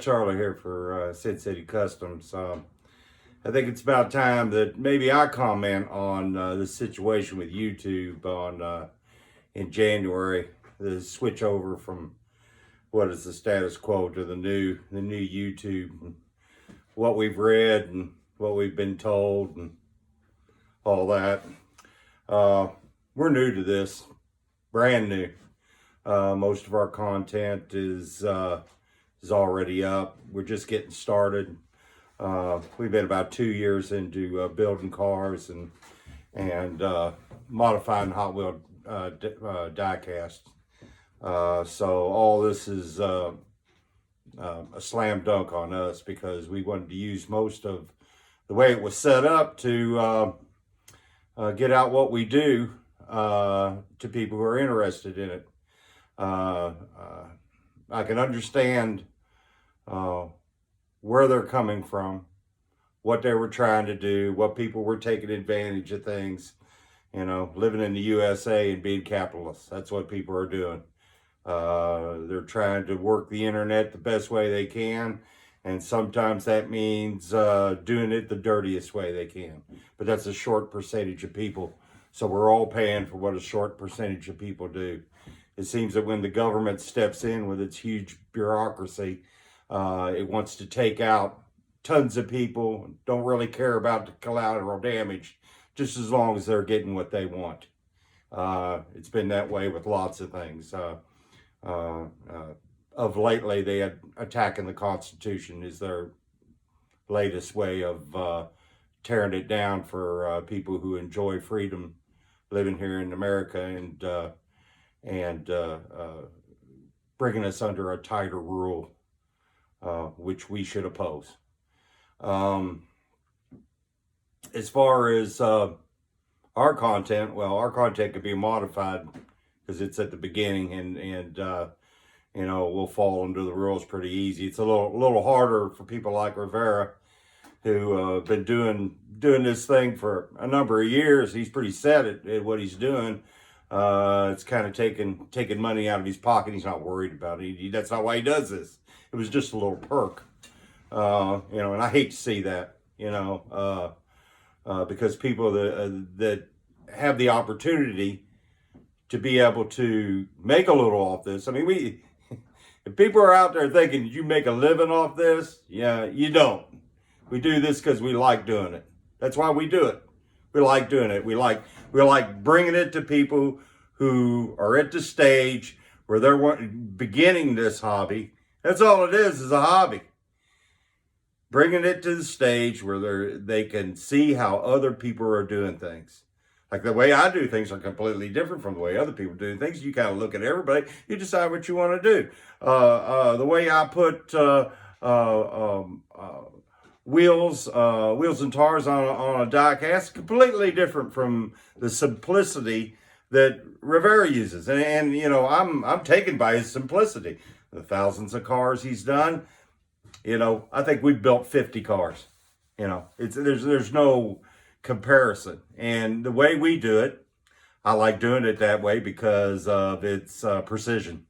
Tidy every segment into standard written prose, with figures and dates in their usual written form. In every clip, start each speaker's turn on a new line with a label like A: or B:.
A: Charlie here for Sid City Customs. I think it's about time that maybe I comment on the situation with YouTube on in January. The switch over from what is the status quo to the new YouTube. And what we've read and what we've been told and all that. We're new to this, brand new. Most of our content is already up. We're just getting started. We've been about 2 years into building cars and modifying Hot Wheel diecast. So all this is a slam dunk on us because we wanted to use most of the way it was set up to get out what we do to people who are interested in it. I can understand where they're coming from, what they were trying to do, what people were taking advantage of things. You know, living in the USA and being capitalists, that's what people are doing. They're trying to work the internet the best way they can, and sometimes that means doing it the dirtiest way they can. But that's a short percentage of people, so we're all paying for what a short percentage of people do. It seems that when the government steps in with its huge bureaucracy, it wants to take out tons of people, don't really care about the collateral damage, just as long as they're getting what they want. It's been that way with lots of things. Of lately, they had attacking the Constitution is their latest way of tearing it down for people who enjoy freedom living here in America and bringing us under a tighter rule, which we should oppose. As far as our content, well, our content could be modified because it's at the beginning, and you know, we'll fall into the rules pretty easy. It's a little harder for people like Rivera, who have been doing this thing for a number of years. He's pretty set at what he's doing. It's kind of taking money out of his pocket. He's not worried about it. That's not why he does this. It was just a little perk, you know, and I hate to see that, you know, because people that have the opportunity to be able to make a little off this. I mean, if people are out there thinking, did you make a living off this? Yeah, you don't. We do this because we like doing it. That's why we do it. We like doing it. We like bringing it to people who are at the stage where they're beginning this hobby. That's all it is a hobby. Bringing it to the stage where they can see how other people are doing things. Like the way I do things are completely different from the way other people do things. You kind of look at everybody, you decide what you want to do. The way I put wheels and tires on a die cast, completely different from the simplicity that Rivera uses. And you know, I'm taken by his simplicity. The thousands of cars he's done, you know, I think we've built 50 cars. You know, there's no comparison. And the way we do it, I like doing it that way because of its precision.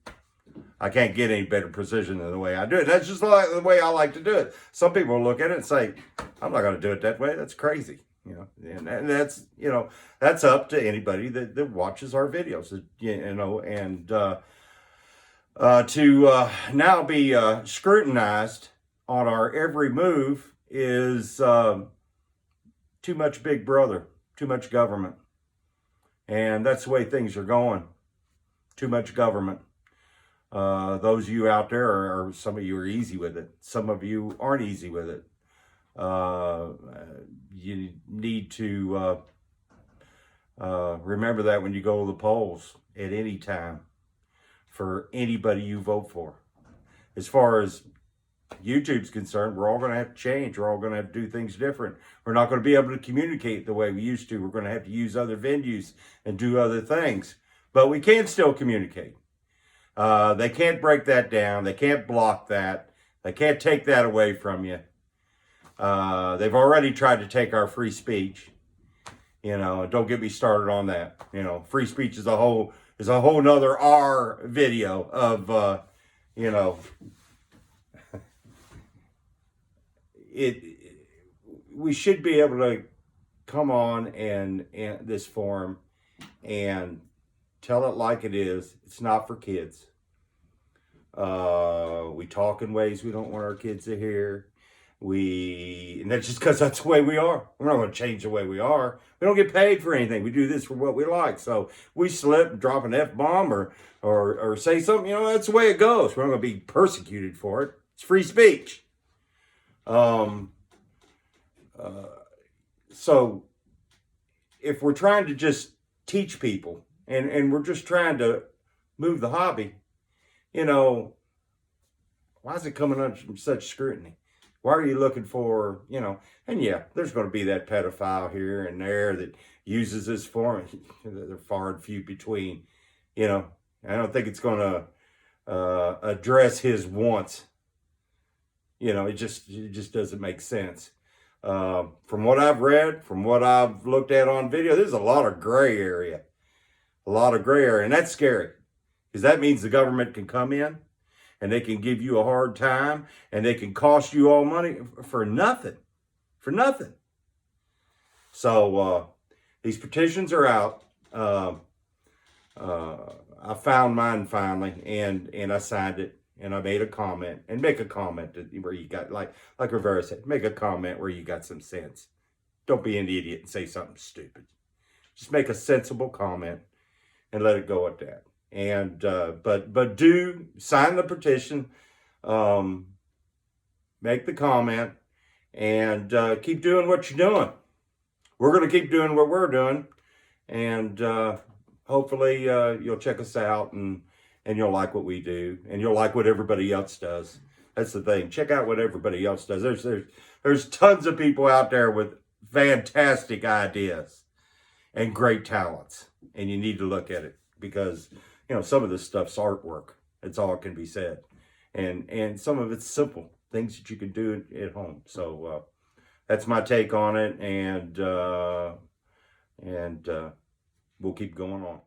A: I can't get any better precision than the way I do it. That's just the way I like to do it. Some people look at it and say, I'm not going to do it that way. That's crazy. You know, and that's, you know, that's up to anybody that watches our videos, you know, and to now be scrutinized on our every move is too much Big Brother, too much government. And that's the way things are going. Too much government. Those of you out there are some of you are easy with it. Some of you aren't easy with it. You need to remember that when you go to the polls at any time for anybody you vote for. As far as YouTube's concerned, we're all going to have to change. We're all going to have to do things different. We're not going to be able to communicate the way we used to. We're going to have to use other venues and do other things. But we can still communicate. They can't break that down. They can't block that. They can't take that away from you. They've already tried to take our free speech. You know, don't get me started on that. You know, free speech is a whole nother R video of, you know, we should be able to come on and this forum and tell it like it is. It's not for kids. We talk in ways we don't want our kids to hear. And that's just because that's the way we are. We're not going to change the way we are. We don't get paid for anything. We do this for what we like. So we slip and drop an F-bomb or say something, that's the way it goes. We're not going to be persecuted for it. It's free speech. So if we're trying to just teach people and we're just trying to move the hobby, why is it coming under such scrutiny? Why are you looking for, and yeah, there's going to be that pedophile here and there that uses this form. They're far and few between, I don't think it's going to address his wants. It just doesn't make sense. From what I've read, from what I've looked at on video, there's a lot of gray area. And that's scary because that means the government can come in and they can give you a hard time and they can cost you all money for nothing. So these petitions are out. I found mine finally and I signed it. And I made a comment, and make a comment where you got, like Rivera said, make a comment where you got some sense. Don't be an idiot and say something stupid. Just make a sensible comment and let it go at that. And, but do sign the petition, make the comment, and keep doing what you're doing. We're going to keep doing what we're doing. And hopefully you'll check us out and you'll like what we do, and you'll like what everybody else does. That's the thing. Check out what everybody else does. There's tons of people out there with fantastic ideas and great talents, and you need to look at it because some of this stuff's artwork. It's all can be said, and some of it's simple things that you can do at home. So that's my take on it, and we'll keep going on.